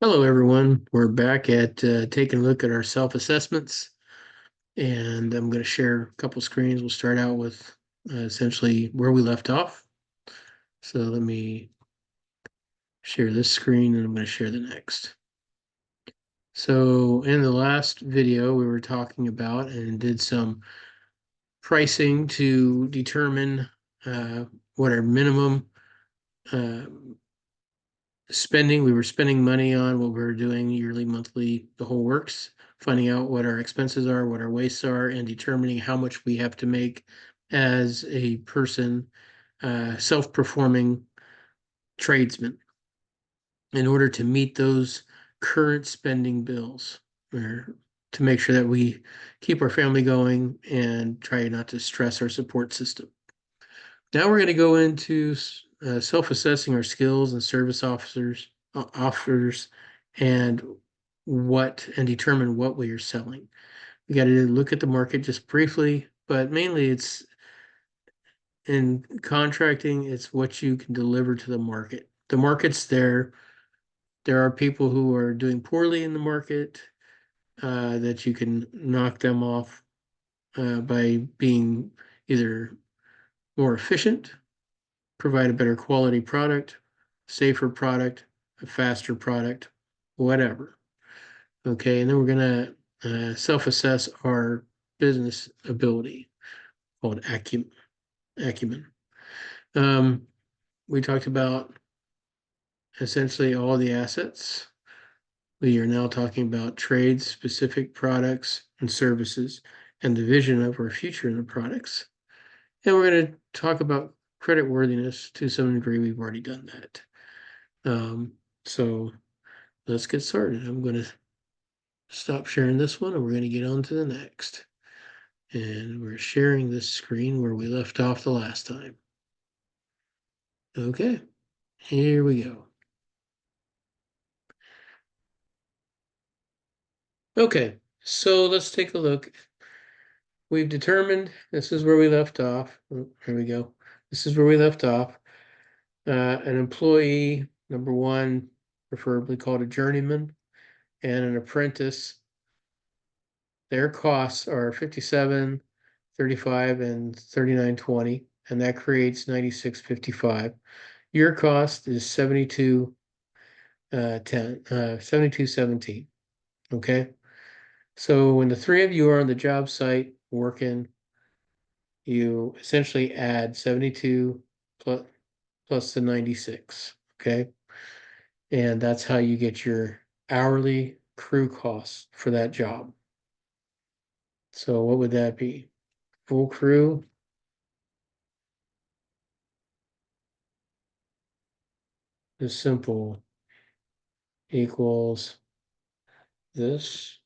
Hello, everyone. We're back at taking a look at our self-assessments, and I'm going to share a couple screens. We'll start out with essentially where we left off. So let me share this screen, and I'm going to share the next. So in the last video, we were talking about and did some pricing to determine what our minimum uh, spending. We were spending money on what we were doing yearly, monthly, the whole works, finding out what our expenses are, what our wastes are, and determining how much we have to make as a person, self-performing tradesman in order to meet those current spending bills, or to make sure that we keep our family going and try not to stress our support system. Now we're going to go into self-assessing our skills and service offers and determine what we are selling. We got to look at the market just briefly, but mainly it's in contracting, it's what you can deliver to the market. The market's there. There are people who are doing poorly in the market that you can knock them off by being either more efficient, provide a better quality product, safer product, a faster product, whatever. Okay, and then we're gonna self-assess our business ability called acumen. Um, we talked about essentially all the assets. We are now talking about trades, specific products and services, and the vision of our future in the products. And we're going to talk about credit worthiness to some degree. We've already done that. So let's get started. I'm going to stop sharing this one and we're going to get on to the next. And we're sharing this screen where we left off the last time. Okay, here we go. Okay, so let's take a look. We've determined this is where we left off. Oh, here we go. This is where we left off. An employee, number one, preferably called a journeyman, and an apprentice. Their costs are 57, 35, and 39.20, and that creates 96.55. Your cost is 72, 72.17. Okay. So when the three of you are on the job site working, you essentially add 72 plus the 96. Okay. And that's how you get your hourly crew costs for that job. So what would that be? Full crew, is simple, equals this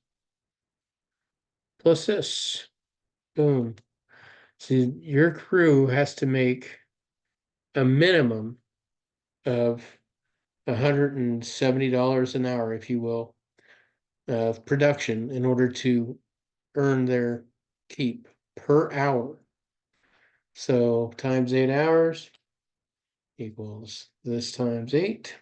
plus this. Boom. So your crew has to make a minimum of $170 an hour, if you will, of production in order to earn their keep per hour. So times 8 hours equals this times 8.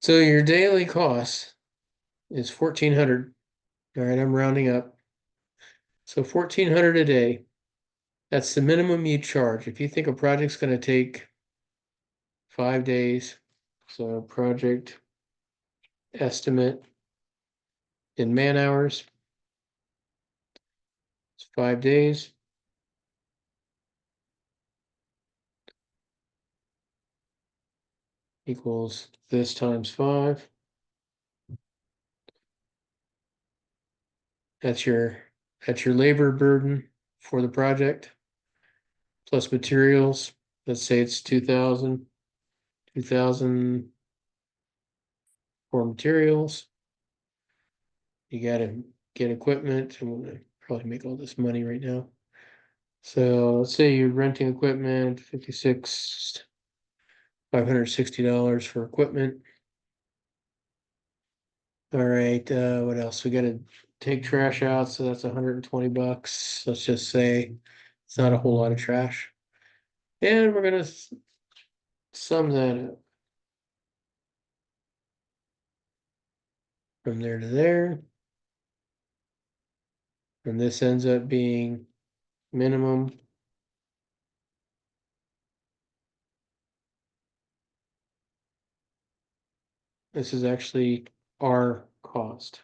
So your daily cost is 1,400. All right, I'm rounding up. So 1,400 a day. That's the minimum you charge. If you think a project's going to take 5 days, so project estimate in man hours, it's 5 days. Equals this times 5. That's your labor burden for the project, plus materials. Let's say it's 2,000 for materials. You got to get equipment. I'm gonna probably make all this money right now. So let's say you're renting equipment, $560 for equipment. All right, what else? We gotta take trash out, so that's $120. Let's just say it's not a whole lot of trash. And we're gonna sum that up. From there to there. And this ends up being minimum. This is actually our cost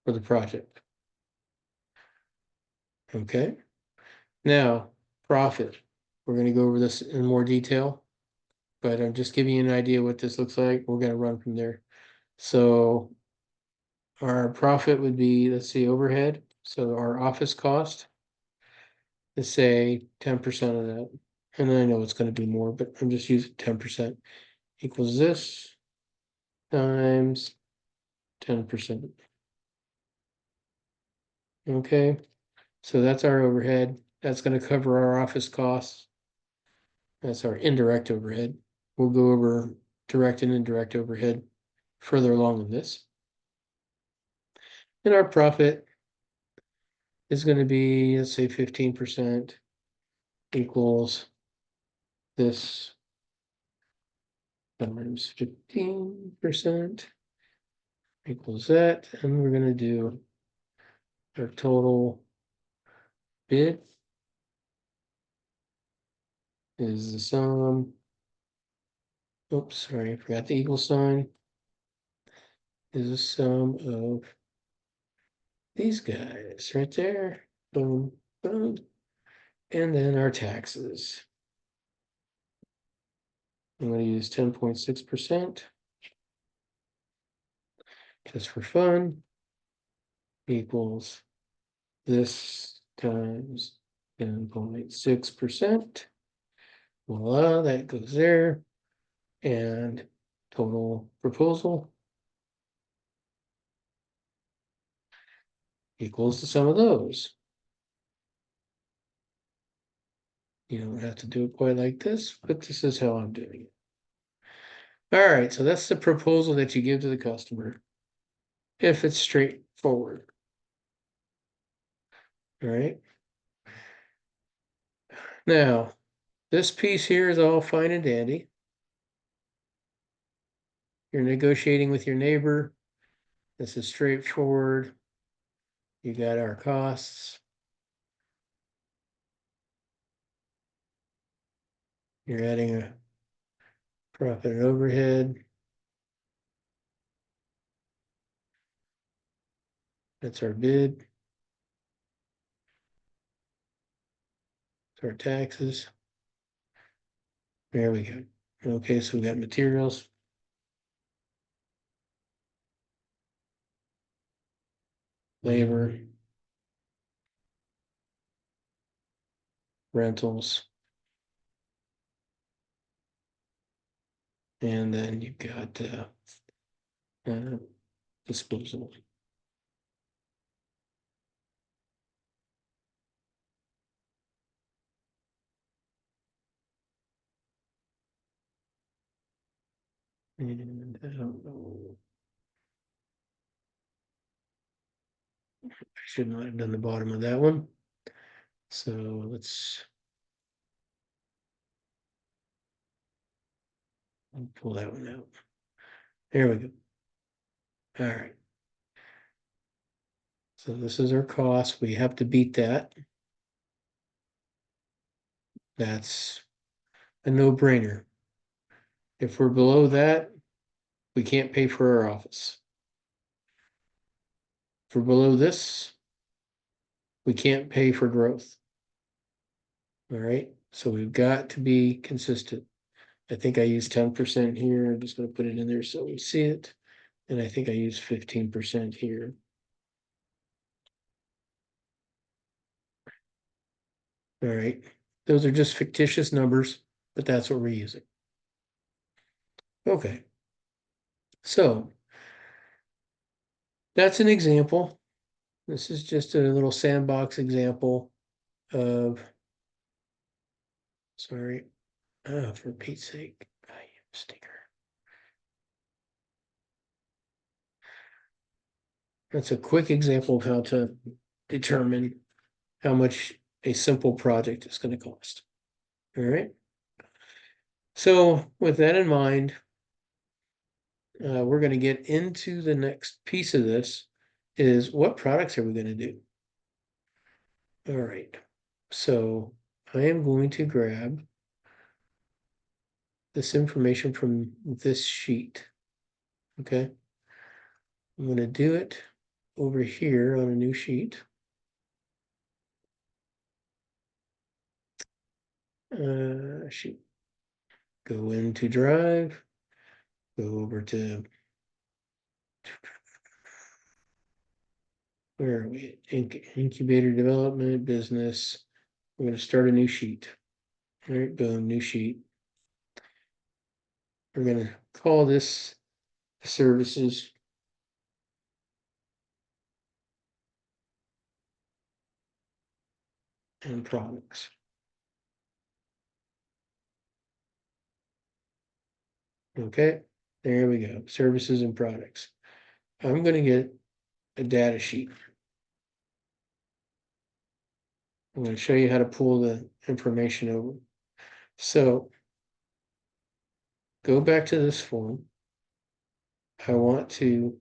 for the project. Okay, now profit. We're gonna go over this in more detail, but I'm just giving you an idea what this looks like. We're gonna run from there. So our profit would be, let's see, overhead. So our office cost is say 10% of that. And I know it's gonna be more, but I'm just using 10% equals this times 10%. Okay, so that's our overhead. That's gonna cover our office costs. That's our indirect overhead. We'll go over direct and indirect overhead further along in this. And our profit is gonna be, let's say 15% equals this times 15% equals that, and we're gonna do our total bid is the sum. Oops, sorry, I forgot the equal sign. Is the sum of these guys right there. Boom, boom. And then our taxes. I'm going to use 10.6% just for fun equals this times 10.6%. Voila, that goes there. And total proposal equals the sum of those. You don't have to do it quite like this, but this is how I'm doing it. All right, so that's the proposal that you give to the customer if it's straightforward. All right. Now, this piece here is all fine and dandy. You're negotiating with your neighbor. This is straightforward. You got our costs. You're adding a profit and overhead. That's our bid. That's our taxes. There we go. Okay, so we got materials. Labor. Rentals. And then you've got disposal. And I don't know. I should not have done the bottom of that one. So let's pull that one out. There we go. All right. So this is our cost. We have to beat that. That's a no-brainer. If we're below that, we can't pay for our office. If we're below this, we can't pay for growth. All right, so we've got to be consistent. I think I used 10% here. I'm just going to put it in there so we see it. And I think I used 15% here. All right, those are just fictitious numbers, but that's what we're using. Okay, so that's an example. This is just a little sandbox example of, sorry, for Pete's sake, I am sticker. That's a quick example of how to determine how much a simple project is going to cost. All right. So with that in mind, we're going to get into the next piece of this is what products are we going to do? All right. So I am going to grab this information from this sheet. Okay. I'm going to do it over here on a new sheet. Sheet. Go into Drive. Go over to, where are we? Incubator development, business. We're going to start a new sheet. All right, boom, new sheet. We're going to call this services. And products. Okay, there we go. Services and products. I'm going to get a data sheet. I'm going to show you how to pull the information over. So go back to this form. I want to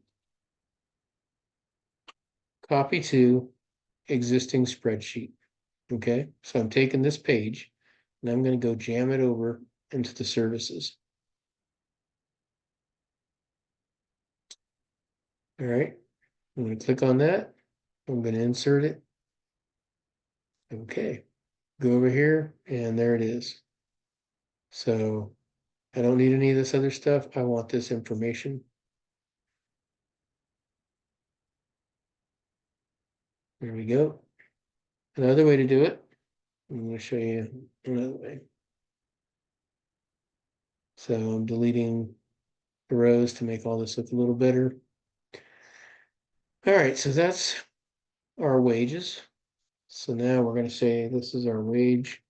copy to existing spreadsheet. Okay, so I'm taking this page and I'm going to go jam it over into the services. All right, I'm going to click on that. I'm going to insert it. Okay, go over here and there it is. So I don't need any of this other stuff. I want this information. There we go. Another way to do it, I'm going to show you another way. So I'm deleting the rows to make all this look a little better. All right, so that's our wages. So now we're going to say this is our wage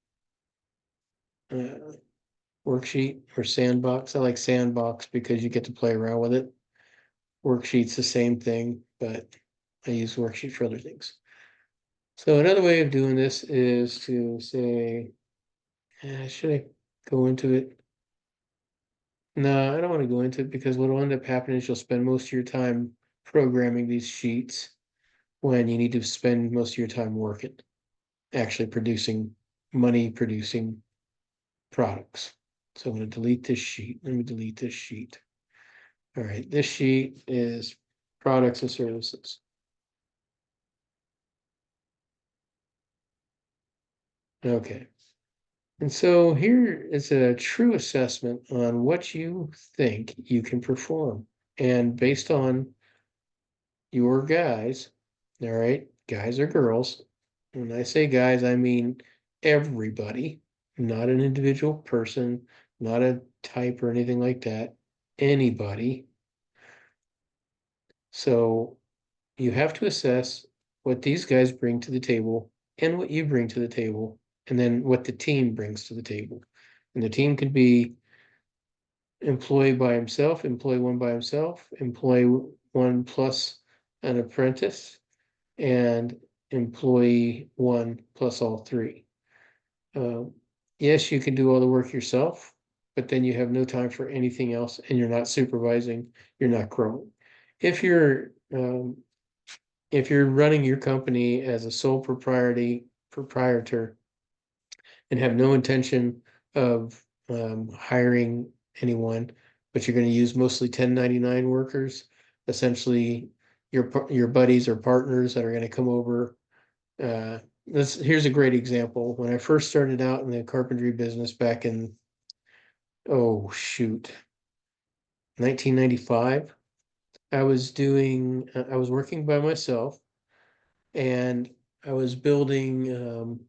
worksheet or sandbox. I like sandbox because you get to play around with it. Worksheet's the same thing, but I use worksheet for other things. So another way of doing this is to say, should I go into it? No, I don't want to go into it because what will end up happening is you'll spend most of your time programming these sheets when you need to spend most of your time working, actually producing money, producing products. So I'm going to delete this sheet. Let me delete this sheet. All right, this sheet is products and services. Okay. And so here is a true assessment on what you think you can perform. And based on your guys, all right, guys or girls, when I say guys, I mean everybody, not an individual person, not a type or anything like that, anybody. So you have to assess what these guys bring to the table and what you bring to the table, and then what the team brings to the table. And the team could be employee by himself, employee one by himself, employee one plus an apprentice, and employee one plus all three. Yes, you can do all the work yourself, but then you have no time for anything else and you're not supervising, you're not growing. If you're running your company as a sole proprietor and have no intention of hiring anyone, but you're going to use mostly 1099 workers, essentially your buddies or partners that are going to come over. Here's a great example. When I first started out in the carpentry business back in, oh shoot, 1995, I was working by myself and I was building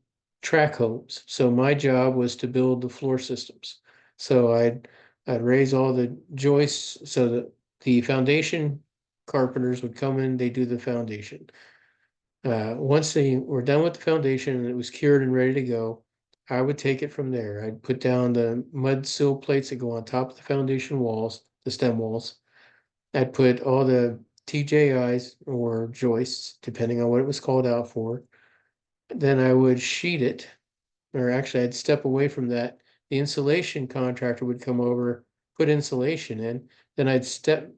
track homes. So my job was to build the floor systems. So I'd raise all the joists so that the foundation carpenters would come in, they do the foundation. Once they were done with the foundation and it was cured and ready to go, I would take it from there. I'd put down the mud sill plates that go on top of the foundation walls, the stem walls. I'd put all the TJIs or joists, depending on what it was called out for. then I would sheet it, or actually I'd step away from that. The insulation contractor would come over, put insulation in, then I'd step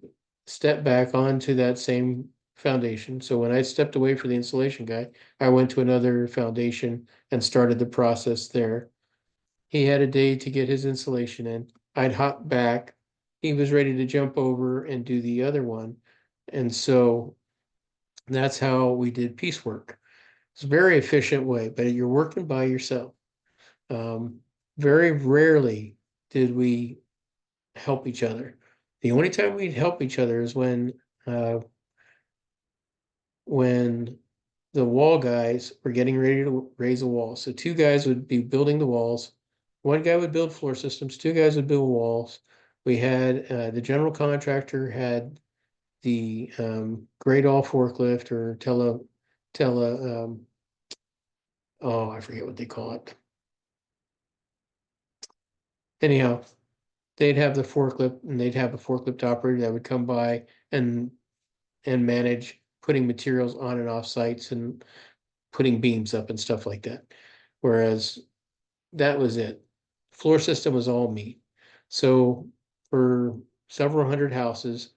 back onto that same foundation. So when I stepped away for the insulation guy, I went to another foundation and started the process there. He had a day to get his insulation in. I'd hop back. He was ready to jump over and do the other one. And so that's how we did piecework. It's a very efficient way, but you're working by yourself. Um, very rarely did we help each other. The only time we'd help each other is when the wall guys were getting ready to raise a wall. So two guys would be building the walls. One guy would build floor systems, two guys would build walls. We had the general contractor had the grade all forklift or oh, I forget what they call it. Anyhow, they'd have the forklift and they'd have a forklift operator that would come by and manage putting materials on and off sites and putting beams up and stuff like that. Whereas that was it. Floor system was all me. So for several hundred houses,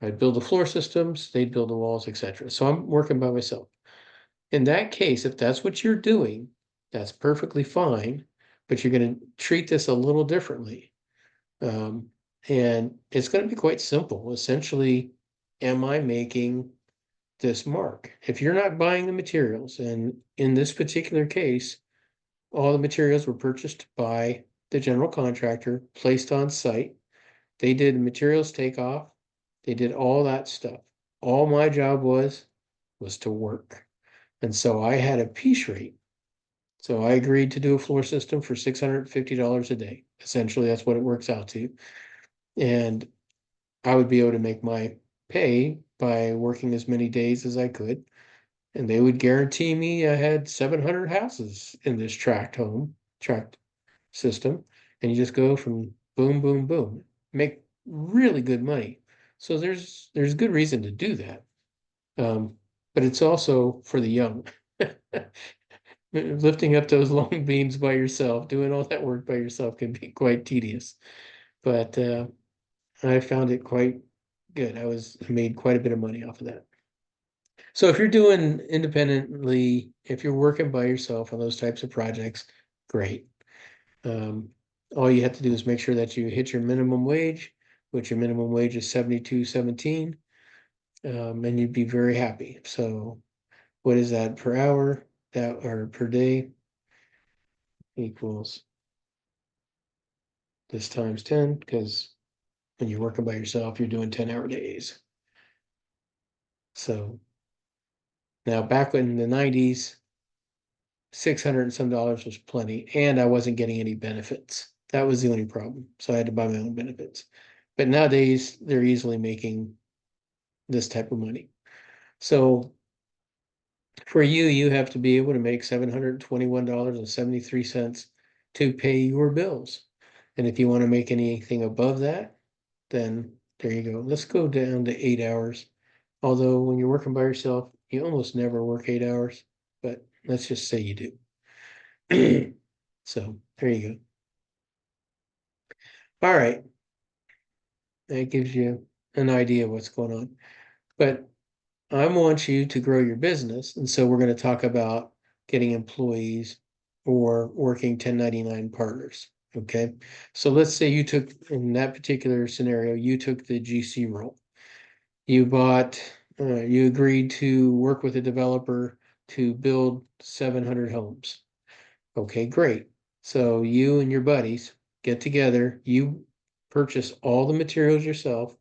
I'd build the floor systems, they'd build the walls, etc. So I'm working by myself. In that case, if that's what you're doing, that's perfectly fine, but you're going to treat this a little differently. Um, and it's going to be quite simple. Essentially, am I making this mark? If you're not buying the materials, and in this particular case, all the materials were purchased by the general contractor, placed on site. They did materials takeoff. They did all that stuff. All my job was to work. And so I had a piece rate. So I agreed to do a floor system for $650 a day. Essentially, that's what it works out to. And I would be able to make my pay by working as many days as I could. And they would guarantee me I had 700 houses in this tract system. And you just go from boom, boom, boom, make really good money. So there's good reason to do that. Um, but it's also for the young. Lifting up those long beams by yourself, doing all that work by yourself can be quite tedious. But I found it quite good. I made quite a bit of money off of that. So if you're doing independently, if you're working by yourself on those types of projects, great. Um, all you have to do is make sure that you hit your minimum wage, which your minimum wage is 72.17, and you'd be very happy. So what is that per hour? That or per day equals this times 10, because when you're working by yourself, you're doing 10-hour days. So now back in the 90s, 600 and some dollars was plenty, and I wasn't getting any benefits. That was the only problem. So I had to buy my own benefits. But nowadays, they're easily making this type of money. So for you, you have to be able to make $721.73 to pay your bills. And if you want to make anything above that, then there you go. Let's go down to 8 hours. Although when you're working by yourself, you almost never work 8 hours, but let's just say you do. So there you go. All right. That gives you an idea of what's going on. But I want you to grow your business. And so we're going to talk about getting employees or working 1099 partners. Okay. So let's say you took, in that particular scenario, you took the GC role. You agreed to work with a developer to build 700 homes. Okay, great. So you and your buddies get together, you purchase all the materials yourself.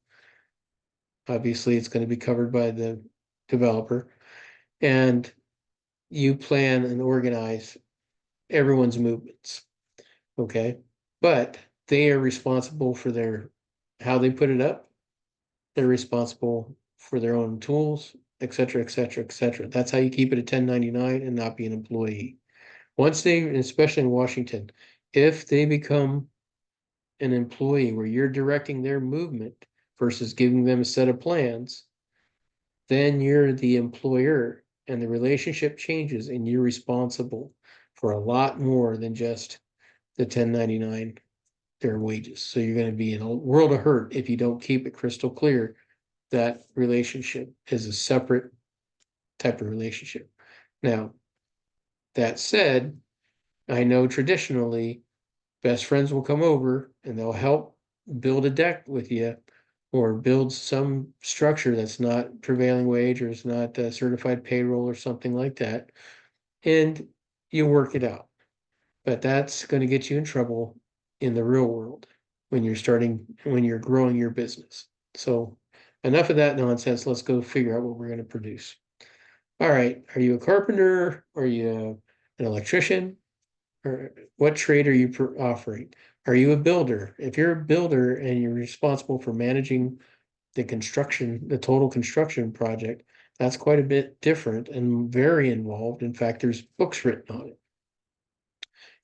Obviously, it's going to be covered by the developer, and you plan and organize everyone's movements. Okay. But they are responsible for how they put it up. They're responsible for their own tools, et cetera, et cetera, et cetera. That's how you keep it a 1099 and not be an employee. Once they, especially in Washington, if they become an employee where you're directing their movement versus giving them a set of plans, then you're the employer. and the relationship changes, and you're responsible for a lot more than just the 1099 their wages. So you're going to be in a world of hurt if you don't keep it crystal clear that relationship is a separate type of relationship. Now, that said, I know traditionally best friends will come over and they'll help build a deck with you or build some structure that's not prevailing wage or is not certified payroll or something like that. And you work it out. But that's going to get you in trouble in the real world when you're growing your business. So enough of that nonsense. Let's go figure out what we're going to produce. All right. Are you a carpenter? Are you an electrician? Or what trade are you offering? Are you a builder? If you're a builder and you're responsible for managing the total construction project, that's quite a bit different and very involved. In fact, there's books written on it.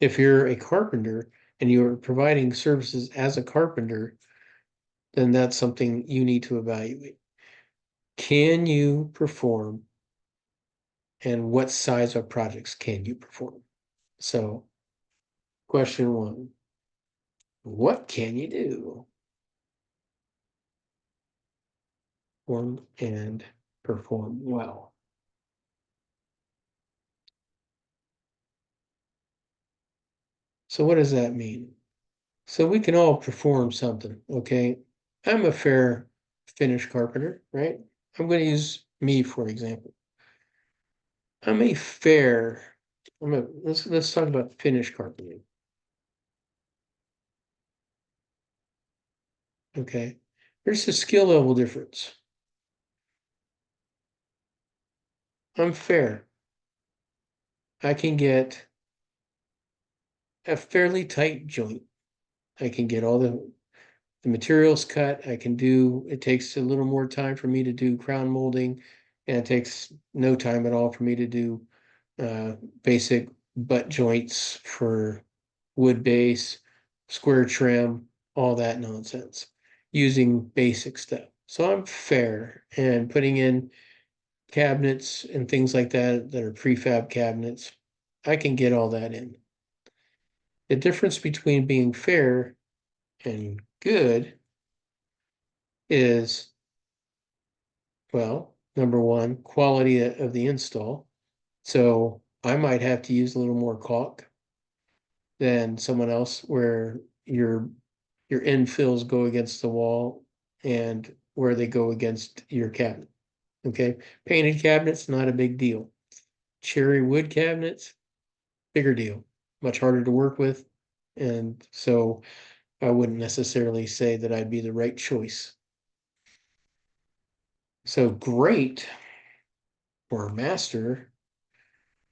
If you're a carpenter and you're providing services as a carpenter, then that's something you need to evaluate. Can you perform, and what size of projects can you perform? So, question one, what can you do? And perform well. So what does that mean? So we can all perform something, okay? I'm a fair finish carpenter, right? I'm going to use me for example. I'm a fair. Let's talk about finish carpeting. Okay, there's a skill level difference. I'm fair. I can get a fairly tight joint. I can get all the materials cut. I can do. It takes a little more time for me to do crown molding, and it takes no time at all for me to do basic butt joints for wood base, square trim, all that nonsense, using basic stuff. So I'm fair and putting in cabinets and things like that that are prefab cabinets. I can get all that in. The difference between being fair and good is, well, number one, quality of the install. So I might have to use a little more caulk than someone else where your infills go against the wall and where they go against your cabinet. Okay, painted cabinets, not a big deal. Cherry wood cabinets, bigger deal, much harder to work with. And so I wouldn't necessarily say that I'd be the right choice. So great or master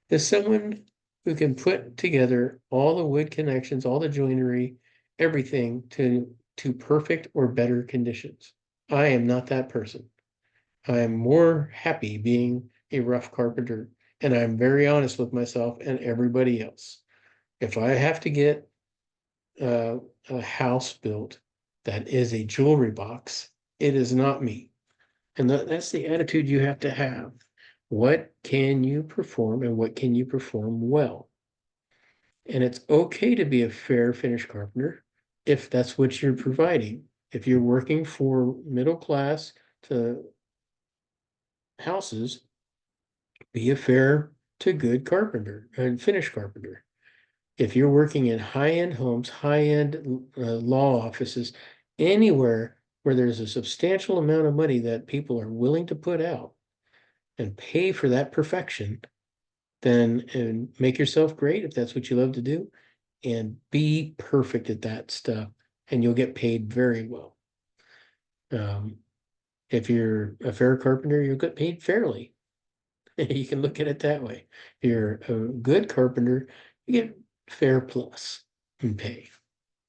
is someone who can put together all the wood connections, all the joinery, everything to perfect or better conditions. I am not that person. I am more happy being a rough carpenter, and I'm very honest with myself and everybody else. If I have to get a house built that is a jewelry box, it is not me. And that's the attitude you have to have. What can you perform and what can you perform well? And it's okay to be a fair finish carpenter if that's what you're providing. If you're working for middle class to houses, be a fair to good carpenter and finish carpenter. If you're working in high-end homes, high-end law offices, anywhere where there's a substantial amount of money that people are willing to put out and pay for that perfection, then and make yourself great if that's what you love to do, and be perfect at that stuff, and you'll get paid very well. Um, if you're a fair carpenter, you'll get paid fairly. You can look at it that way. If you're a good carpenter, you get fair plus in pay.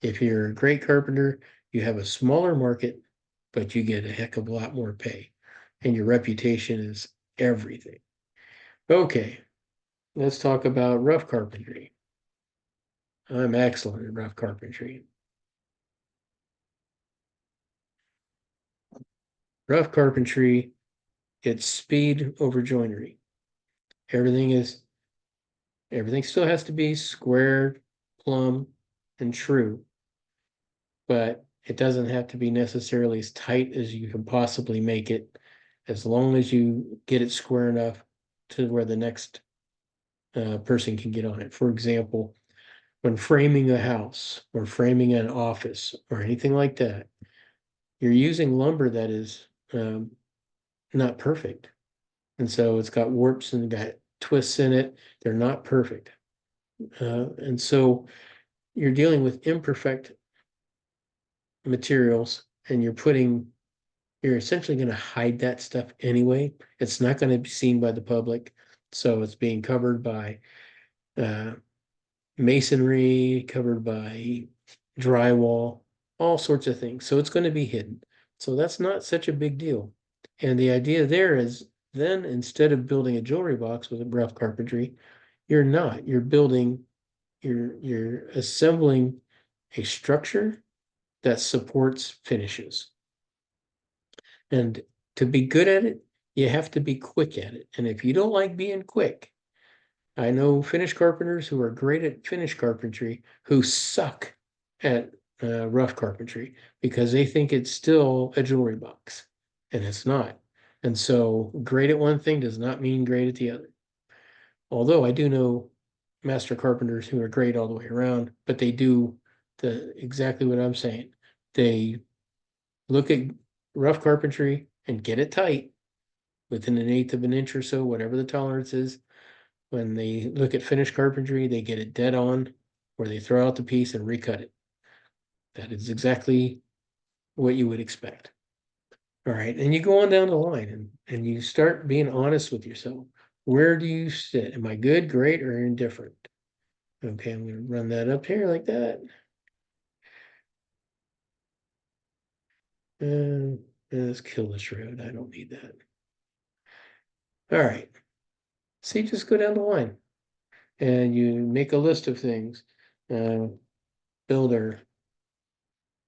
If you're a great carpenter, you have a smaller market, but you get a heck of a lot more pay. And your reputation is everything. Okay, let's talk about rough carpentry. I'm excellent at rough carpentry. Rough carpentry, it's speed over joinery. Everything still has to be square, plumb, and true, but it doesn't have to be necessarily as tight as you can possibly make it, as long as you get it square enough to where the next person can get on it. For example, when framing a house or framing an office or anything like that, you're using lumber that is not perfect. And so it's got warps and got twists in it. They're not perfect. And so you're dealing with imperfect materials and you're essentially going to hide that stuff anyway. It's not going to be seen by the public. So it's being covered by uh, masonry, covered by drywall, all sorts of things. So it's going to be hidden. So that's not such a big deal. And the idea there is then instead of building a jewelry box with a rough carpentry, you're not. You're assembling a structure that supports finishes. And to be good at it, you have to be quick at it. And if you don't like being quick, I know finish carpenters who are great at finish carpentry who suck at rough carpentry because they think it's still a jewelry box, and it's not. And so great at one thing does not mean great at the other. Although I do know master carpenters who are great all the way around, but they do exactly what I'm saying. They look at rough carpentry and get it tight within an eighth of an inch or so, whatever the tolerance is. When they look at finished carpentry, they get it dead on, or they throw out the piece and recut it. That is exactly what you would expect. All right, and you go on down the line and you start being honest with yourself. Where do you sit? Am I good, great, or indifferent? Okay, I'm going to run that up here like that. And let's kill this road. I don't need that. All right. See, just go down the line and you make a list of things. Builder,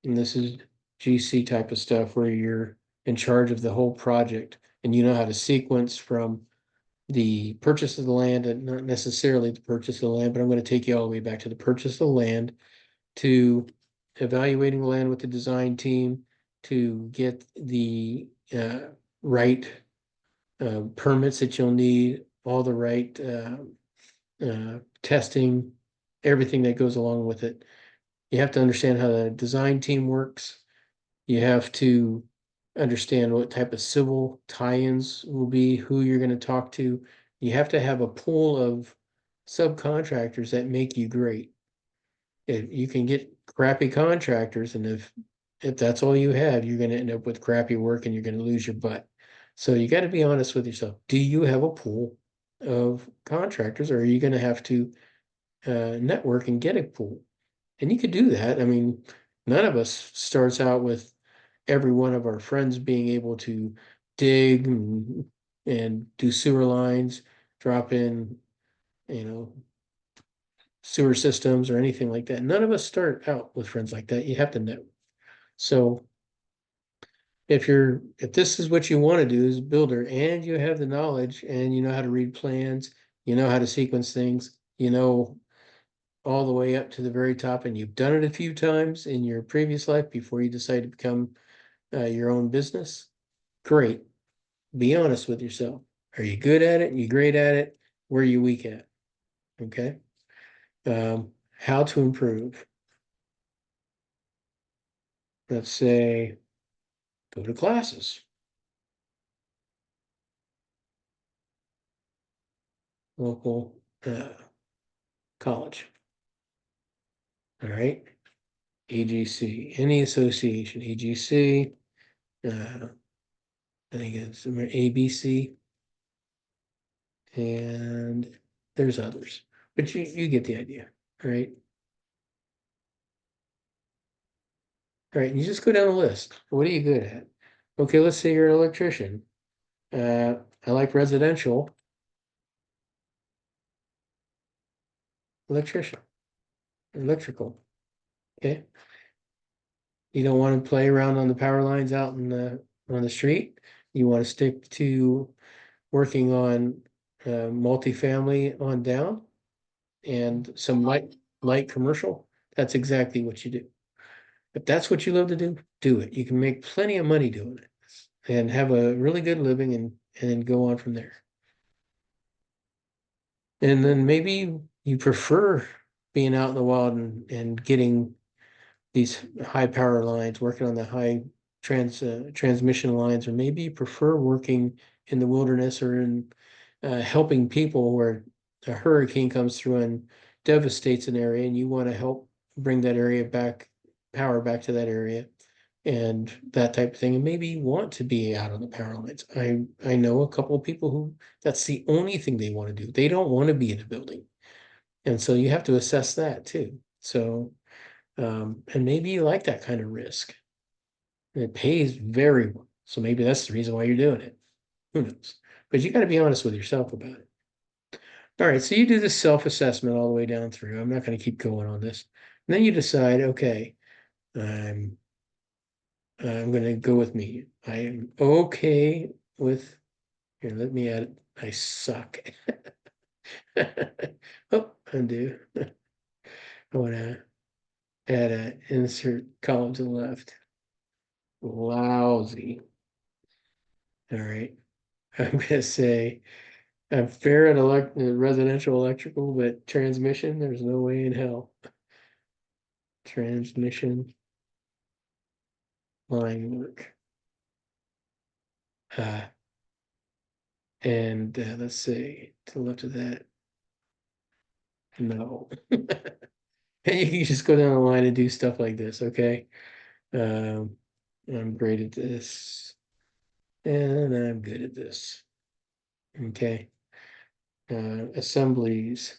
and this is GC type of stuff where you're in charge of the whole project and you know how to sequence from the purchase of the land, and not necessarily the purchase of the land, but I'm going to take you all the way back to the purchase of the land, to evaluating the land with the design team, to get the right permits that you'll need, all the right testing, everything that goes along with it. You have to understand how the design team works. You have to understand what type of civil tie-ins will be, who you're going to talk to. You have to have a pool of subcontractors that make you great. If you can get crappy contractors, and if that's all you have, you're going to end up with crappy work and you're going to lose your butt. So you got to be honest with yourself. Do you have a pool of contractors, or are you going to have to network and get a pool? And you could do that. I mean, none of us starts out with every one of our friends being able to dig and do sewer lines, drop in, you know, sewer systems or anything like that. None of us start out with friends like that. You have to know. So if this is what you want to do as a builder and you have the knowledge and you know how to read plans, you know how to sequence things, you know all the way up to the very top, and you've done it a few times in your previous life before you decide to become your own business, great. Be honest with yourself. Are you good at it? Are you great at it? Where are you weak at? Okay. How to improve. Let's say go to classes, local college. All right. AGC, any association, AGC, I think it's ABC, and there's others, but you get the idea, right? All right, you just go down the list. What are you good at? Okay, let's say you're an electrician. I like residential electrician, electrical. Okay. You don't want to play around on the power lines out in on the street. You want to stick to working on multifamily on down and some light commercial, that's exactly what you do. If that's what you love to do it. You can make plenty of money doing it and have a really good living and then go on from there. And then maybe you prefer being out in the wild and getting these high power lines, working on the high transmission lines, or maybe you prefer working in the wilderness or in helping people where a hurricane comes through and devastates an area, and you want to help bring that area back, power back to that area, and that type of thing. And maybe you want to be out on the power lines. I know a couple of people who that's the only thing they want to do. They don't want to be in a building, and so you have to assess that too. So and maybe you like that kind of risk. And it pays very well. So maybe that's the reason why you're doing it. Who knows? But you got to be honest with yourself about it. All right, so you do this self-assessment all the way down through. I'm not going to keep going on this. And then you decide, okay, I'm I'm going to go with me. I am okay with here. Let me add it. I suck. Oh, undo. I want to add an insert column to the left. Lousy. All right. I'm gonna say I'm fair at residential electrical, but transmission, there's no way in hell. Transmission line work. Uh, and let's see, to the left of that, no. And you can just go down the line and do stuff like this, okay? Um, I'm great at this, and I'm good at this. Okay. Assemblies.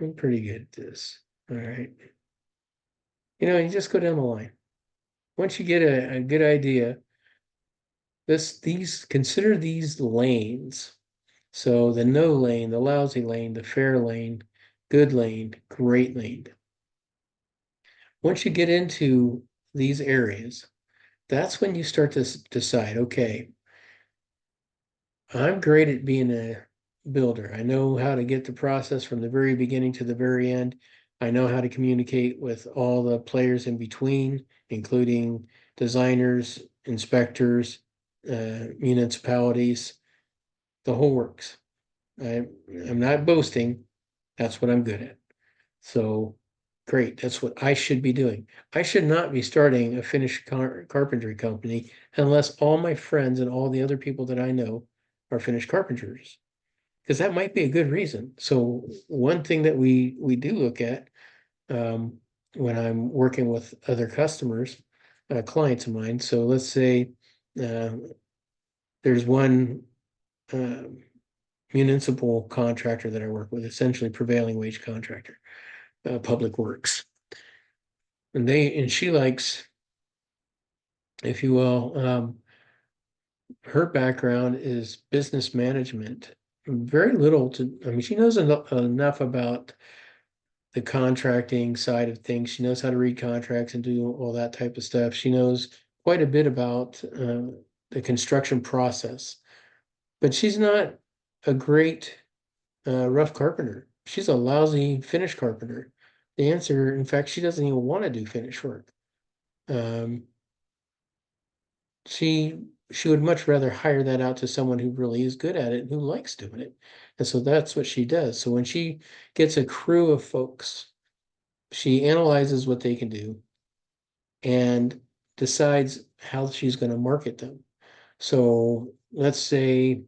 I'm pretty good at this. All right. You just go down the line. Once you get a good idea, consider these lanes. So the no lane, the lousy lane, the fair lane, good lane, great lane. Once you get into these areas, that's when you start to decide, okay, I'm great at being a builder. I know how to get the process from the very beginning to the very end. I know how to communicate with all the players in between, including designers, inspectors, municipalities, the whole works. I'm not boasting. That's what I'm good at. So great. That's what I should be doing. I should not be starting a finished carpentry company unless all my friends and all the other people that I know are finished carpenters. Because that might be a good reason. So one thing that we do look at um, when I'm working with other customers, clients of mine. So let's say uh, there's one um municipal contractor that I work with, essentially prevailing wage contractor, Public Works. And she likes, if you will, her background is business management. Very little I mean, she knows enough about the contracting side of things. She knows how to read contracts and do all that type of stuff. She knows quite a bit about the construction process, but she's not a great rough carpenter. She's a lousy finish carpenter. The answer, in fact, she doesn't even want to do finish work. Um, she she would much rather hire that out to someone who really is good at it and who likes doing it. And so that's what she does. So when she gets a crew of folks, she analyzes what they can do and decides how she's going to market them. So let's say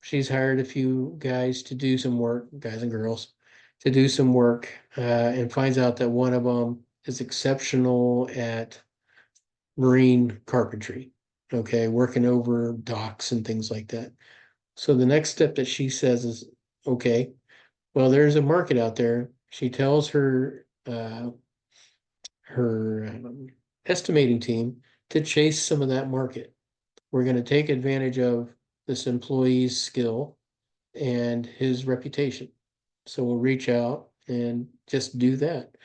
she's hired a few guys to do some work, guys and girls, to do some work, and finds out that one of them is exceptional at marine carpentry, okay, working over docks and things like that. So the next step that she says is, okay, well, there's a market out there. She tells her estimating team to chase some of that market. We're going to take advantage of this employee's skill and his reputation. So we'll reach out and just do that.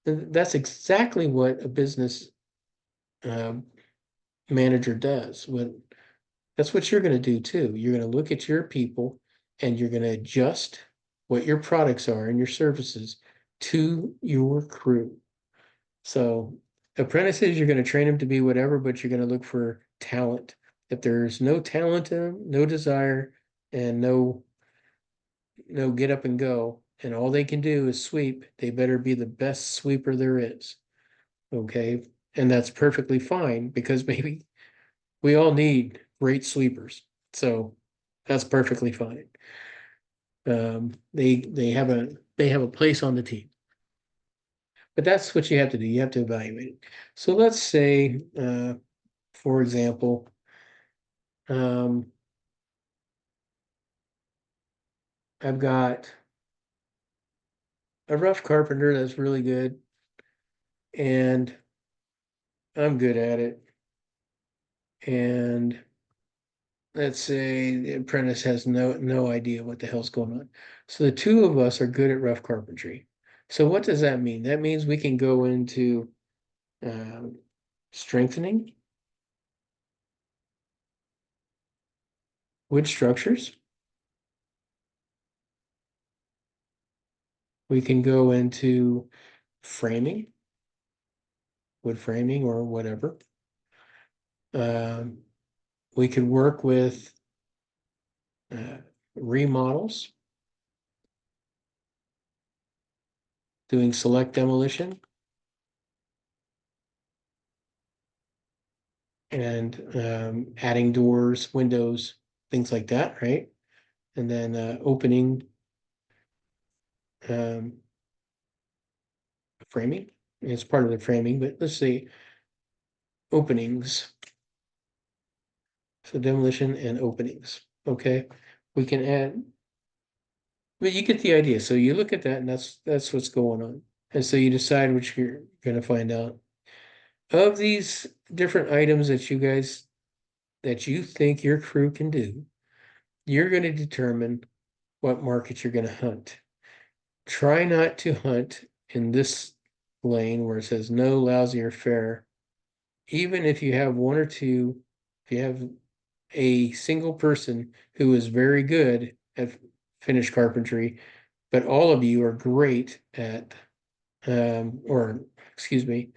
And that's exactly what a business um, manager does. That's what you're going to do too. You're going to look at your people and you're going to adjust what your products are and your services to your crew. So apprentices, you're going to train them to be whatever, but you're going to look for talent. If there's no talent in them, no desire, and no get up and go, and all they can do is sweep, they better be the best sweeper there is. Okay. And that's perfectly fine because maybe we all need great sweepers. So that's perfectly fine. They have a place on the team. But that's what you have to do. You have to evaluate it. So let's say, for example, um, I've got a rough carpenter that's really good, and I'm good at it. And let's say the apprentice has no idea what the hell's going on. So the two of us are good at rough carpentry. So what does that mean? That means we can go into um, strengthening wood structures. We can go into framing, wood framing or whatever. Um, we could work with uh, remodels, doing select demolition, and adding doors, windows, things like that, right? And then opening um, framing. It's part of the framing, but let's say openings. So demolition and openings. Okay, we can add, but you get the idea. So you look at that, and that's what's going on. And so you decide which you're going to find out. Of these different items that you think your crew can do, you're going to determine what market you're going to hunt. Try not to hunt in this lane where it says no, lousy, or fair. Even if you have one or two, if you have a single person who is very good at finished carpentry, but all of you are great at, or excuse me,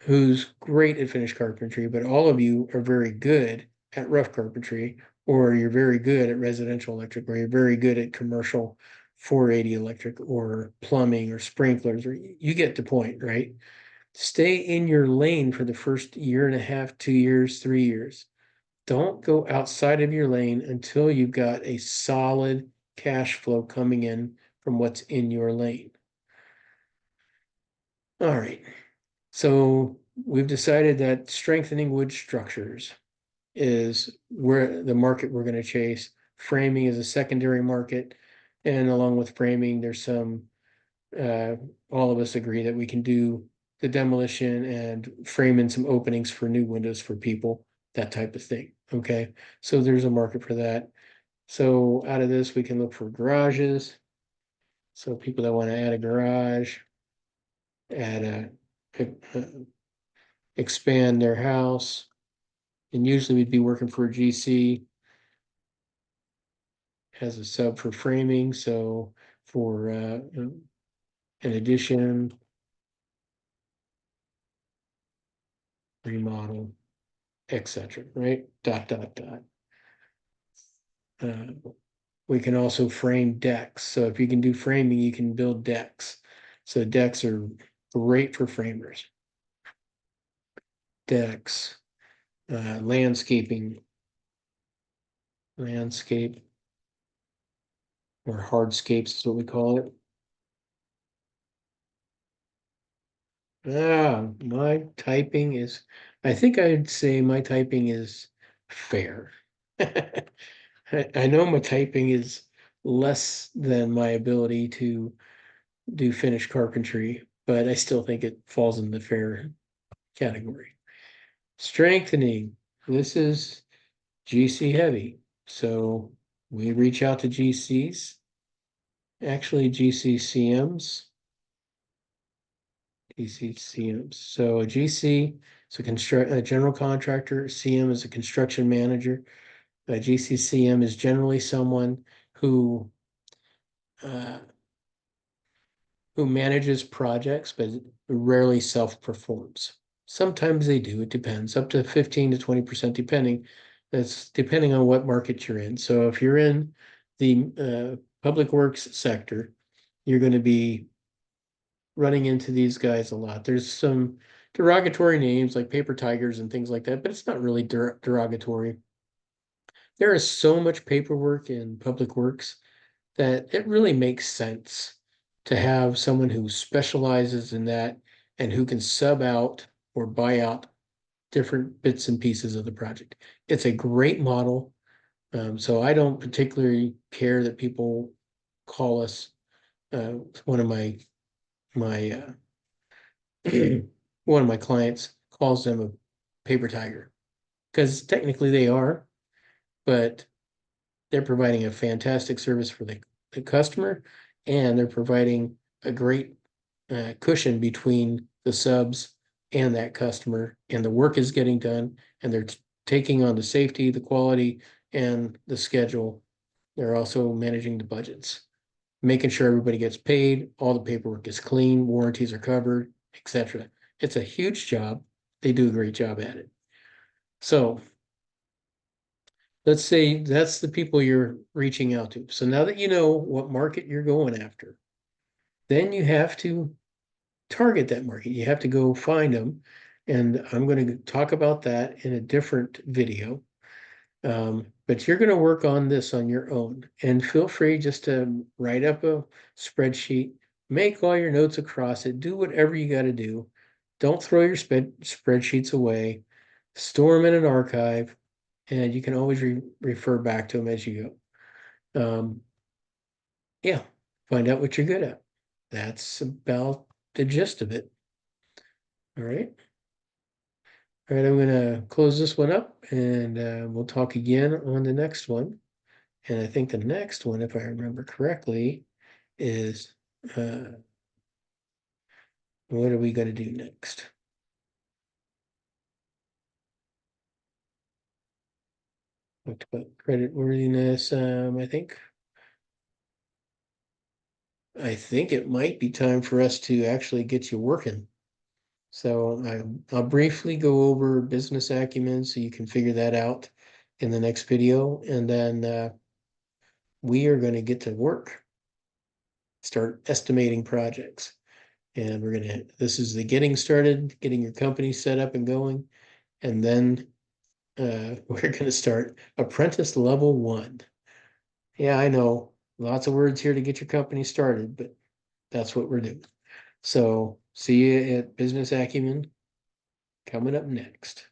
who's great at finished carpentry, but all of you are very good at rough carpentry, or you're very good at residential electric, or you're very good at commercial 480 electric, or plumbing, or sprinklers, or you get the point, right? Stay in your lane for the first year and a half, 2 years, 3 years. Don't go outside of your lane until you've got a solid cash flow coming in from what's in your lane. All right. So we've decided that strengthening wood structures is where the market we're going to chase. Framing is a secondary market. And along with framing, there's some, uh, all of us agree that we can do the demolition and frame in some openings for new windows for people, that type of thing. Okay. So there's a market for that. So out of this, we can look for garages. So people that want to add a garage, add a expand their house. And usually we'd be working for a GC as a sub for framing. So for an addition, remodel, etc. Right? Dot dot dot. Uh, we can also frame decks. So if you can do framing, you can build decks. So decks are great for framers. Decks, landscaping, landscape, or hardscapes is what we call it. My typing is, I think I'd say my typing is fair. I know my typing is less than my ability to do finished carpentry, but I still think it falls in the fair category. Strengthening, this is GC heavy. So we reach out to GCs, actually GCCMs. GCCMs. So a GC So a general contractor, CM is a construction manager. GCCM is generally someone who uh, who manages projects, but rarely self-performs. Sometimes they do, it depends, up to 15 to 20% depending. That's depending on what market you're in. So if you're in the public works sector, you're going to be running into these guys a lot. There's some derogatory names like paper tigers and things like that, but it's not really derogatory. There is so much paperwork in public works that it really makes sense to have someone who specializes in that and who can sub out or buy out different bits and pieces of the project. It's a great model. So I don't particularly care that people call us one of my one of my clients calls them a paper tiger because technically they are, but they're providing a fantastic service for the customer, and they're providing a great cushion between the subs and that customer, and the work is getting done, and they're taking on the safety, the quality, and the schedule. They're also managing the budgets, making sure everybody gets paid, all the paperwork is clean, warranties are covered, etc. It's a huge job. They do a great job at it. So let's say that's the people you're reaching out to. So now that you know what market you're going after, then you have to target that market. You have to go find them. And I'm going to talk about that in a different video. But you're going to work on this on your own. And feel free just to write up a spreadsheet, make all your notes across it, do whatever you got to do. Don't throw your spreadsheets away, store them in an archive, and you can always refer back to them as you go. Yeah, find out what you're good at. That's about the gist of it. All right. All right, I'm gonna close this one up and we'll talk again on the next one. And I think the next one, if I remember correctly, is what are we gonna do next? Talked about credit worthiness. I think it might be time for us to actually get you working. So I'll briefly go over business acumen so you can figure that out in the next video. And then we are going to get to work, start estimating projects. And this is the getting started, getting your company set up and going. And then we're going to start apprentice level 1. Yeah, I know, lots of words here to get your company started, but that's what we're doing. So see you at Business Acumen coming up next.